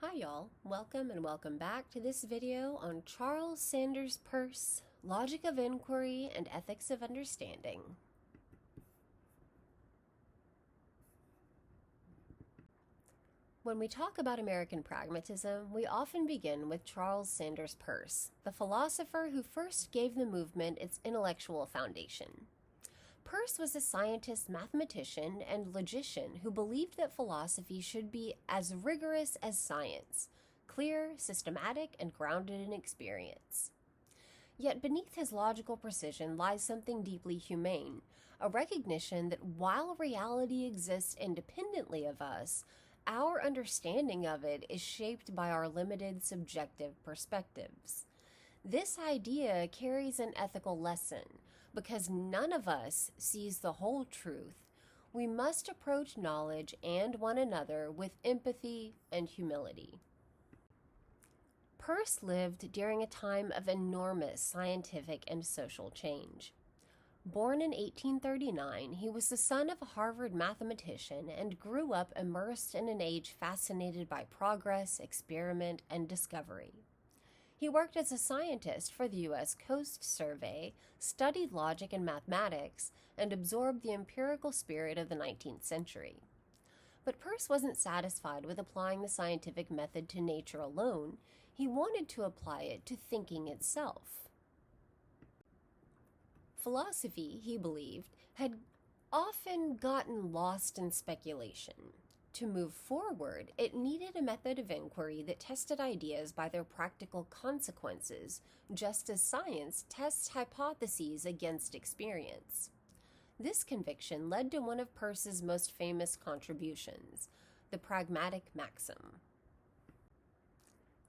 Hi y'all, welcome and welcome back to this video on Charles Sanders Peirce, Logic of Inquiry and Ethics of Understanding. When we talk about American pragmatism, we often begin with Charles Sanders Peirce, the philosopher who first gave the movement its intellectual foundation. Peirce was a scientist, mathematician, and logician who believed that philosophy should be as rigorous as science, clear, systematic, and grounded in experience. Yet beneath his logical precision lies something deeply humane, a recognition that while reality exists independently of us, our understanding of it is shaped by our limited subjective perspectives. This idea carries an ethical lesson. Because none of us sees the whole truth, we must approach knowledge and one another with empathy and humility. Peirce lived during a time of enormous scientific and social change. Born in 1839, he was the son of a Harvard mathematician and grew up immersed in an age fascinated by progress, experiment, and discovery. He worked as a scientist for the U.S. Coast Survey, studied logic and mathematics, and absorbed the empirical spirit of the 19th century. But Peirce wasn't satisfied with applying the scientific method to nature alone. He wanted to apply it to thinking itself. Philosophy, he believed, had often gotten lost in speculation. To move forward, it needed a method of inquiry that tested ideas by their practical consequences, just as science tests hypotheses against experience. This conviction led to one of Peirce's most famous contributions, the pragmatic maxim.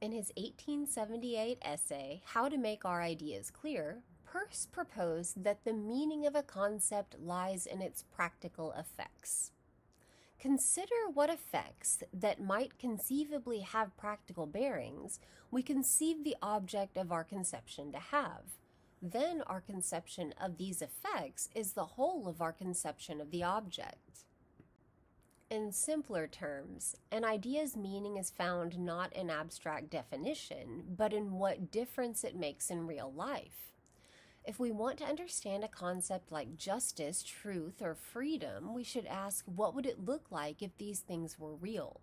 In his 1878 essay, How to Make Our Ideas Clear, Peirce proposed that the meaning of a concept lies in its practical effects. Consider what effects that might conceivably have practical bearings we conceive the object of our conception to have. Then our conception of these effects is the whole of our conception of the object. In simpler terms, an idea's meaning is found not in abstract definition, but in what difference it makes in real life. If we want to understand a concept like justice, truth, or freedom, we should ask, what would it look like if these things were real?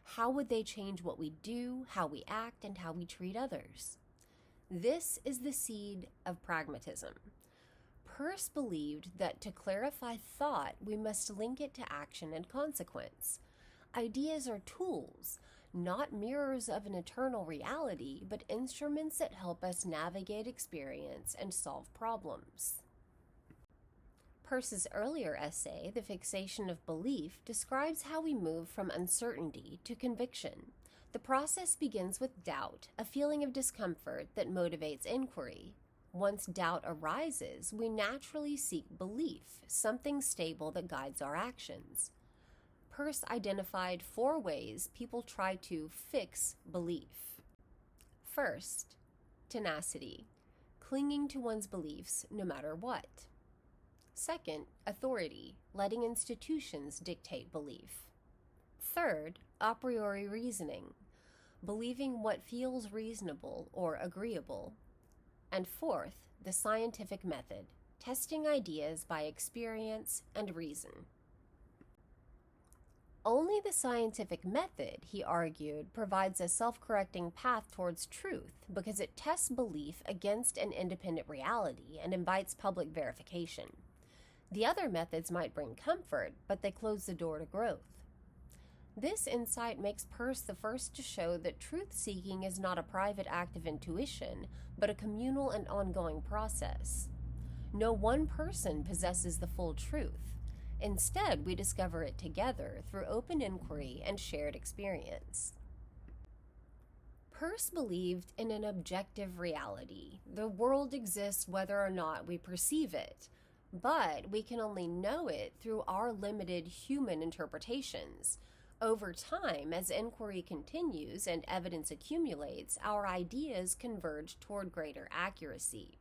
How would they change what we do, how we act, and how we treat others? This is the seed of pragmatism. Peirce believed that to clarify thought, we must link it to action and consequence. Ideas are tools, not mirrors of an eternal reality, but instruments that help us navigate experience and solve problems. Peirce's earlier essay, The Fixation of Belief, describes how we move from uncertainty to conviction. The process begins with doubt, a feeling of discomfort that motivates inquiry. Once doubt arises, we naturally seek belief, something stable that guides our actions. Peirce identified 4 ways people try to fix belief. First, tenacity, clinging to one's beliefs no matter what. Second, authority, letting institutions dictate belief. Third, a priori reasoning, believing what feels reasonable or agreeable. And fourth, the scientific method, testing ideas by experience and reason. Only the scientific method, he argued, provides a self-correcting path towards truth because it tests belief against an independent reality and invites public verification. The other methods might bring comfort, but they close the door to growth. This insight makes Peirce the first to show that truth-seeking is not a private act of intuition, but a communal and ongoing process. No one person possesses the full truth. Instead, we discover it together through open inquiry and shared experience. Peirce believed in an objective reality. The world exists whether or not we perceive it, but we can only know it through our limited human interpretations. Over time, as inquiry continues and evidence accumulates, our ideas converge toward greater accuracy.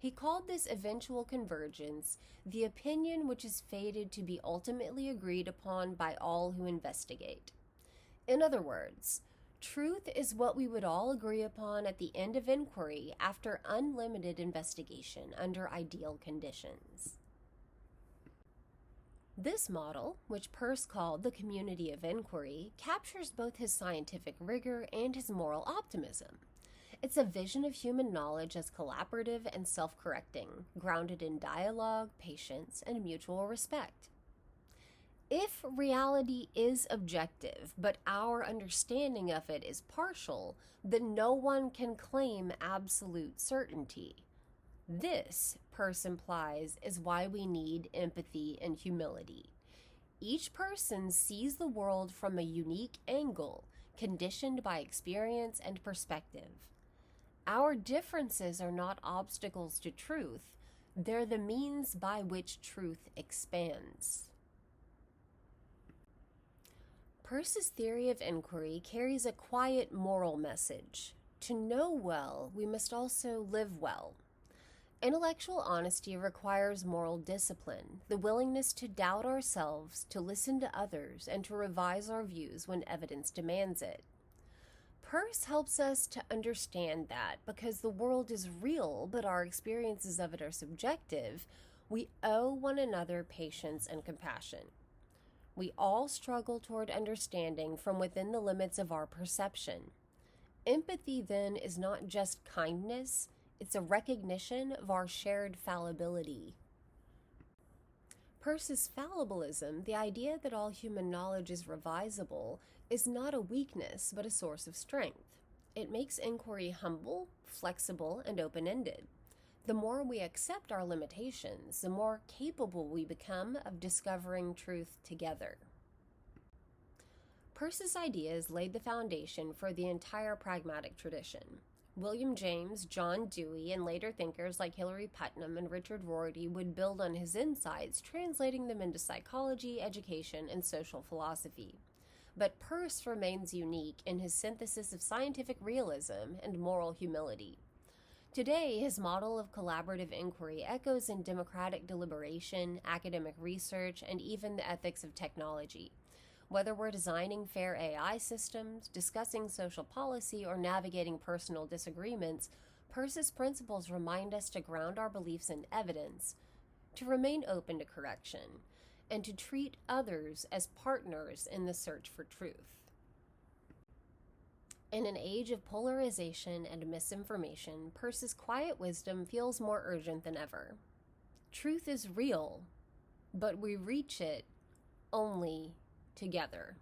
He called this eventual convergence the opinion which is fated to be ultimately agreed upon by all who investigate. In other words, Truth is what we would all agree upon at the end of inquiry after unlimited investigation under ideal conditions. This model, which Peirce called the community of inquiry, captures both his scientific rigor and his moral optimism. It's a vision of human knowledge as collaborative and self-correcting, grounded in dialogue, patience, and mutual respect. If reality is objective, but our understanding of it is partial, then no one can claim absolute certainty. This, Peirce implies, is why we need empathy and humility. Each person sees the world from a unique angle, conditioned by experience and perspective. Our differences are not obstacles to truth, they're the means by which truth expands. Peirce's theory of inquiry carries a quiet moral message. To know well, we must also live well. Intellectual honesty requires moral discipline, the willingness to doubt ourselves, to listen to others, and to revise our views when evidence demands it. Peirce helps us to understand that because the world is real, but our experiences of it are subjective, we owe one another patience and compassion. We all struggle toward understanding from within the limits of our perception. Empathy, then, is not just kindness, it's a recognition of our shared fallibility. Peirce's fallibilism, the idea that all human knowledge is revisable, is not a weakness, but a source of strength. It makes inquiry humble, flexible, and open-ended. The more we accept our limitations, the more capable we become of discovering truth together. Peirce's ideas laid the foundation for the entire pragmatic tradition. William James, John Dewey, and later thinkers like Hilary Putnam and Richard Rorty would build on his insights, translating them into psychology, education, and social philosophy. But Peirce remains unique in his synthesis of scientific realism and moral humility. Today, his model of collaborative inquiry echoes in democratic deliberation, academic research, and even the ethics of technology. Whether we're designing fair AI systems, discussing social policy, or navigating personal disagreements, Peirce's principles remind us to ground our beliefs in evidence, to remain open to correction, and to treat others as partners in the search for truth. In an age of polarization and misinformation, Peirce's quiet wisdom feels more urgent than ever. Truth is real, but we reach it only together.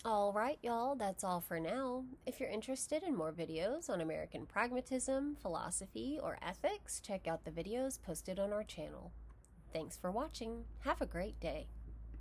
Alright, y'all, that's all for now. If you're interested in more videos on American pragmatism, philosophy, or ethics, check out the videos posted on our channel. Thanks for watching. Have a great day.